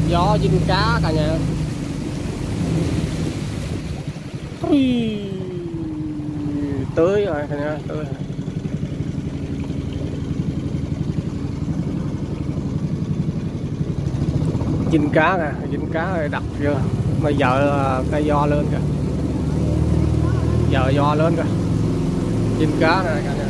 Gió dính cá cả nhà. Tới rồi cả nhà, tới. Dính cá kìa, dính cá rồi đặt chưa. Bây giờ cây gió lên kìa. Giờ gió lên kìa. Dính cá này cả nhà.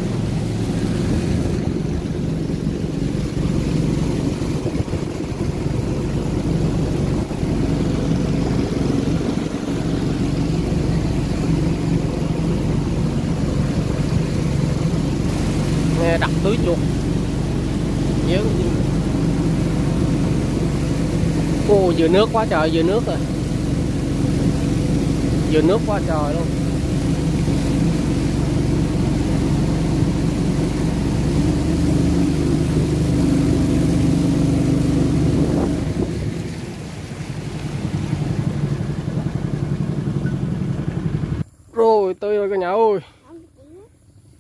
Nghe đặt túi chuột. Nhớ. Ô, vừa nước quá trời, vừa nước rồi. Vừa nước quá trời luôn. Rồi, tôi rồi cả nhà ơi.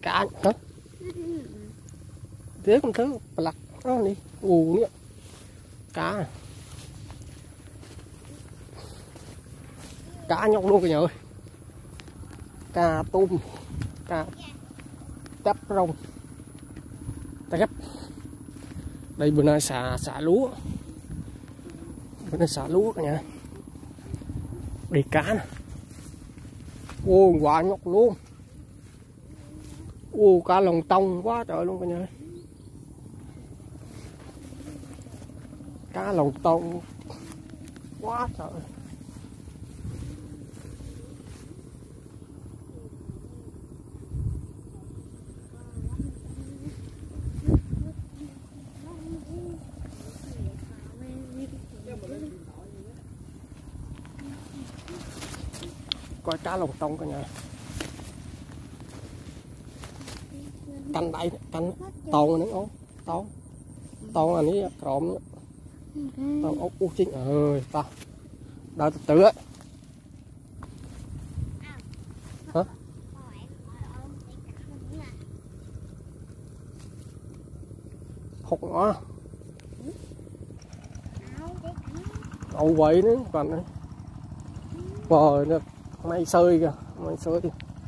Cá hả? Thế cũng thứ lặt nó đi. Ù nữa. Cá này. Cá nhóc luôn cả nhà ơi. Cá tôm, cá tép rong, tép. Đây bữa nay xả lúa. Bữa nay xả lúa cả nhà. Đây cá nè. Ô, quả nhóc luôn. Ô, cá lồng tông quá trời luôn cả nhà. Cá lồng tông quá trời. Coi cá lồng tông cả nhà. Canh đây, canh tòn nữa không? Tòn là ní trộm nữa. Tòn ốc u chính ơi ta. Đợi từ từ á. Hả? Hột ngõ. Âu vậy nữa còn này. Rồi được may sơi kìa, may sơi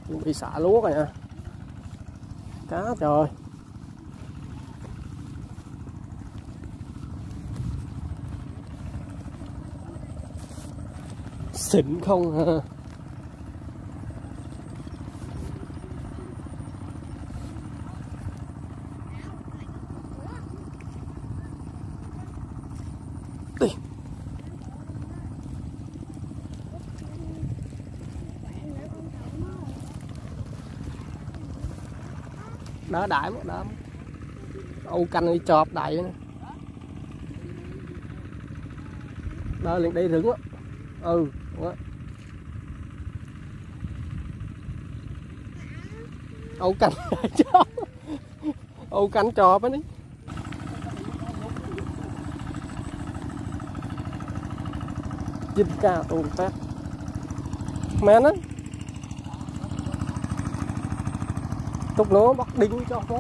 chuẩn bị xả lúa rồi nha. Cá trời. Xịn không ha. Đi. Đỡ đại một đám. Âu canh đi chọp đại nữa. Đỡ lên đây rừng á. Ừ, đó. Âu canh chọp. Âu canh chọp á đi. Dính cá tôm tép. Men á. Tục nữa bắt đinh cho nó.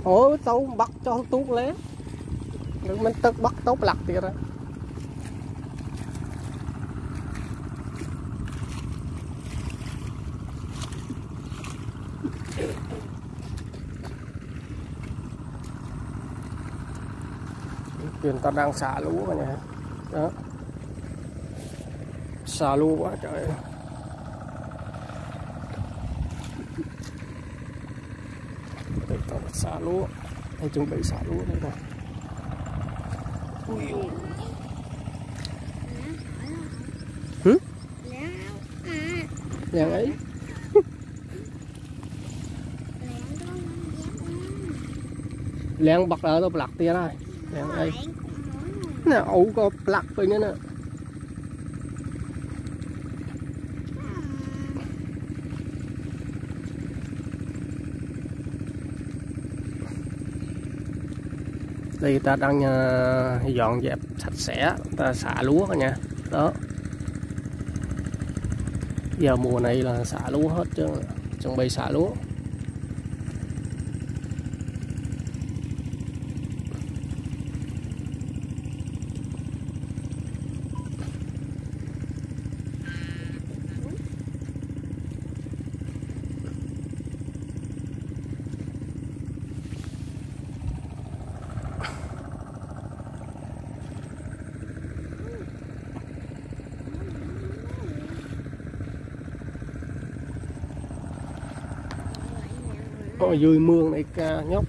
Ủa tao bắt cho tốt lé. Đừng mình tức bắt tốt lặt tiệt ra. Thuyền ta đang xả lúa rồi nè. Đó. Xả lúa quá trời. Xả lúa, thầy chuẩn bị xả lúa đây nè. Hử? Dạng ấy. Lẹn bật ở đâu bật tia đây. Lẹn đây. Nè ủ có bật bên nữa nè. Đây ta đang dọn dẹp sạch sẽ, ta xả lúa cả nha. Đó. Giờ mùa này là xả lúa hết chứ, chuẩn bị xả lúa. Ở dưới mương này cá nhóc.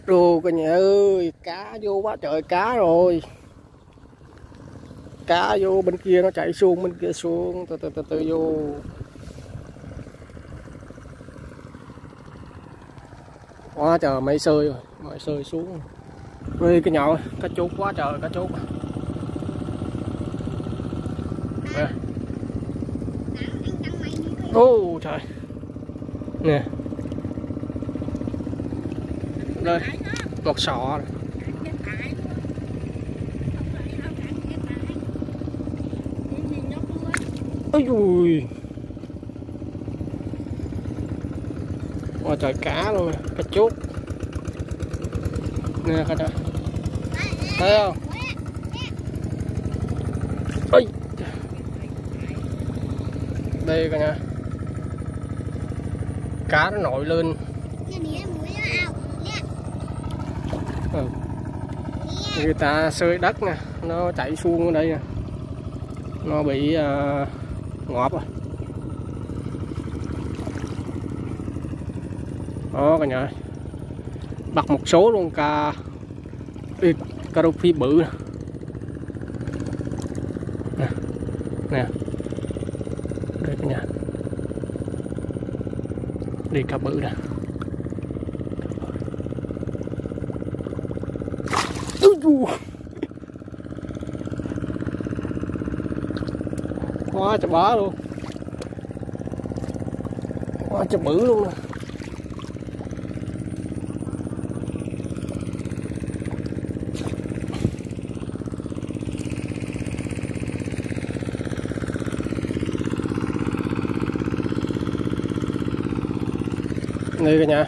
Rồi cả nhà ơi, cá vô quá trời cá rồi. Cá vô bên kia nó chạy xuống, bên kia xuống, từ vô. Quá trời mây sơi rồi, mây sơi xuống. Ê cái nhỏ, cá chốt quá trời, cá chốt. Ô trời. Nè. Đây, một sọ. Ôi dùi. Quá trời cá luôn, cá chốt. Nè cả nhà. Thấy không? Ôi. Đây cả nhà. Cá nó nổi lên. Người ta xơi đất nè, nó chảy xuống ở đây nè, nó bị ngọt rồi. Đó cả nhà, bắt một số luôn cá rô phi bự nè, nè, đây cả nhà, đi cá bự nè. Quá trời bá luôn, quá trời bự luôn nè. Đây cả nhà,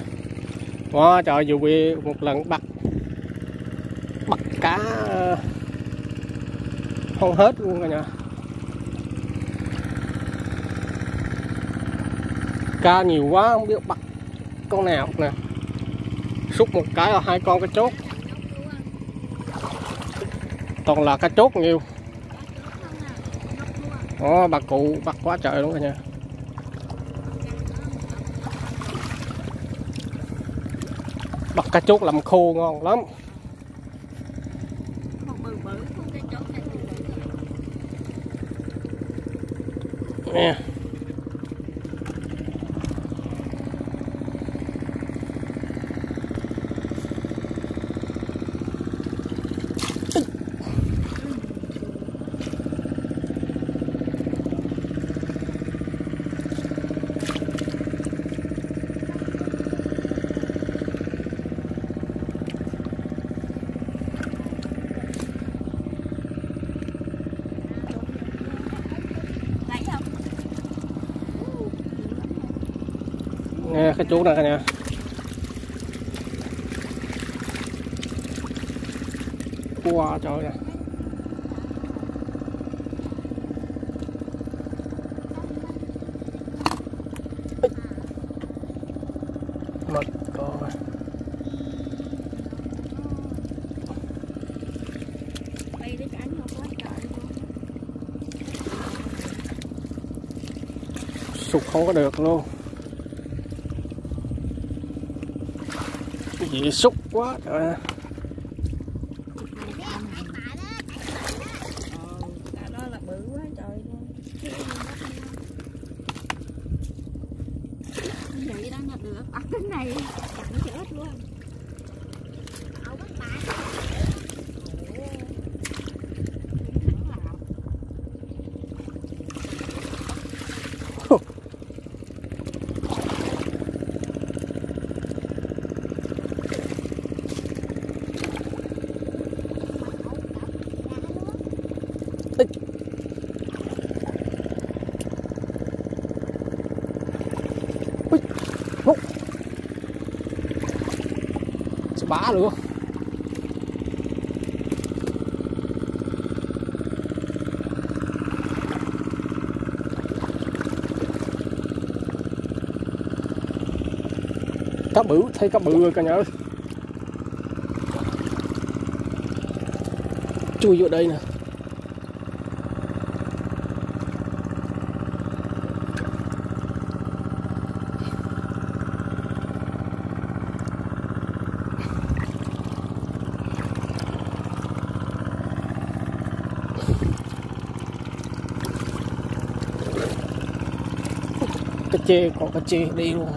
quá trời dù bị một lần bắt cá không hết luôn cả nhà. Cá nhiều quá không biết bắt con nào nè, xúc một cái là 2 con cá chốt, toàn là cá chốt nhiều. Đó, bà cụ bắt quá trời luôn cả nhà. Bắt cá chốt làm khô ngon lắm. Nè. nè, cái chỗ này cả nhà. Wow, trời ơi. Mật coi. Sụt không có được luôn. Cái gì xúc quá trời ơi. Cái này chẳng chết luôn. Bá luôn. Cá bự, thấy cá bự rồi cả nhà ơi. Chui vô đây nè. Cá chê, còn cá chê đi luôn.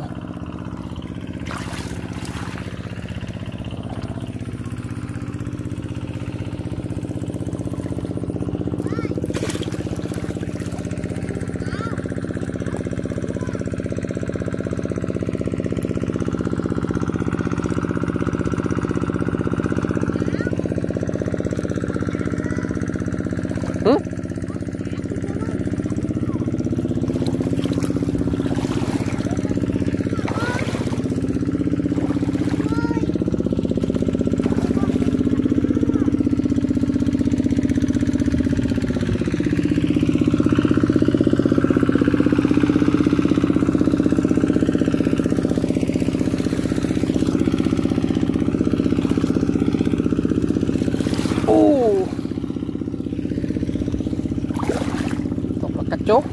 Chốt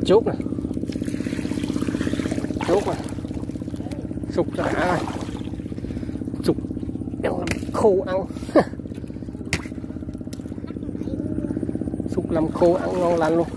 chốt nè, chốt nè, sụt cho đã rồi, sụt đang làm khô ăn. Sụt làm khô ăn ngon lành luôn.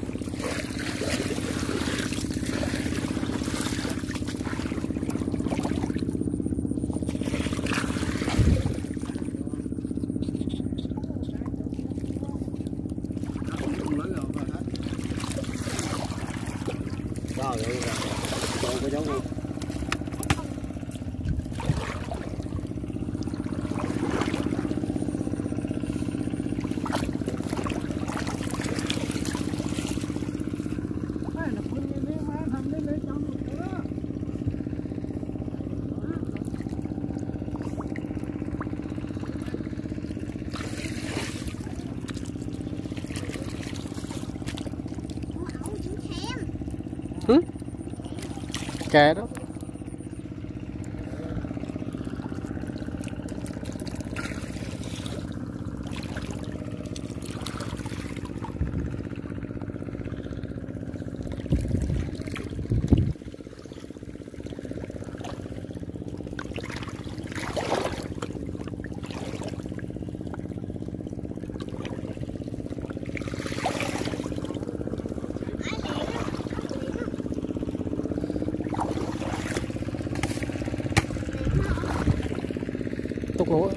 Cá đó. Tục lúa.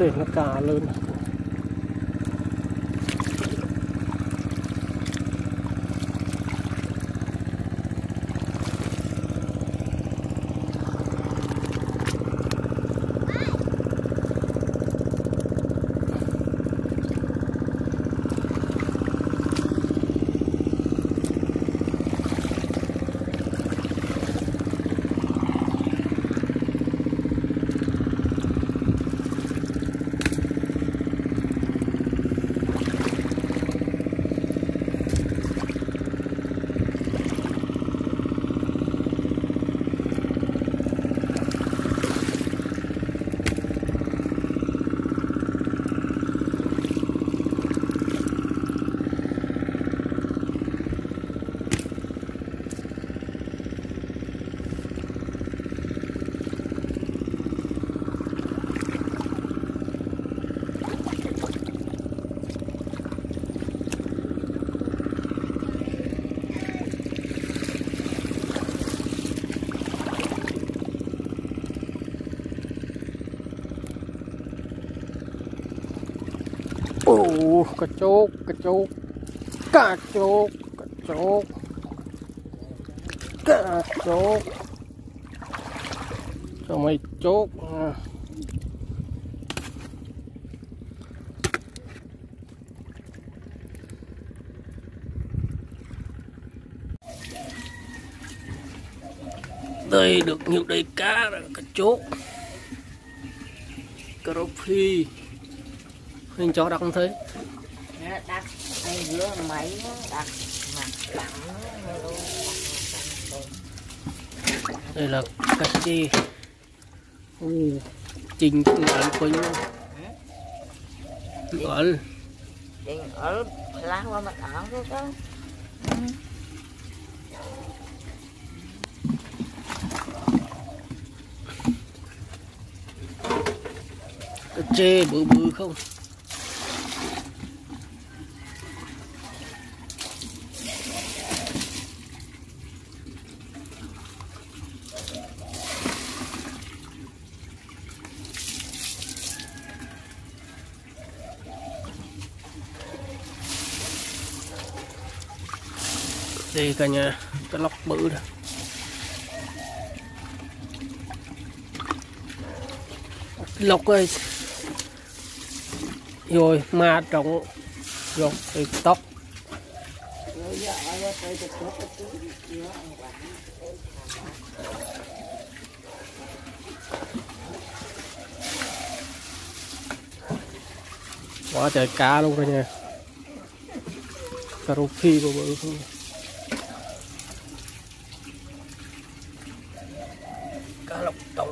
để nó cả lớn. Cá chốt, cá chốt, cá chốt, cá chốt, cá chốt, cho mày chốt. Đây được nhiều đầy cá rồi, cá chốt, cà rô phi. Hình chó đặt không thấy. Đặt đây giữa mấy đặt mặt đậm. Đây là cá chi. Trình ngẩn quỳnh. Ngẩn. Trình ở lá qua mặt ảo đó cơ. Cá chê bự bự không. Đây cả nhà, cái lóc bự đó. Lóc ơi. Rồi ma trồng rồi thì tóc. Quá trời cá luôn cả nhà. Cà rô phi bự không. Cá lóc tổng.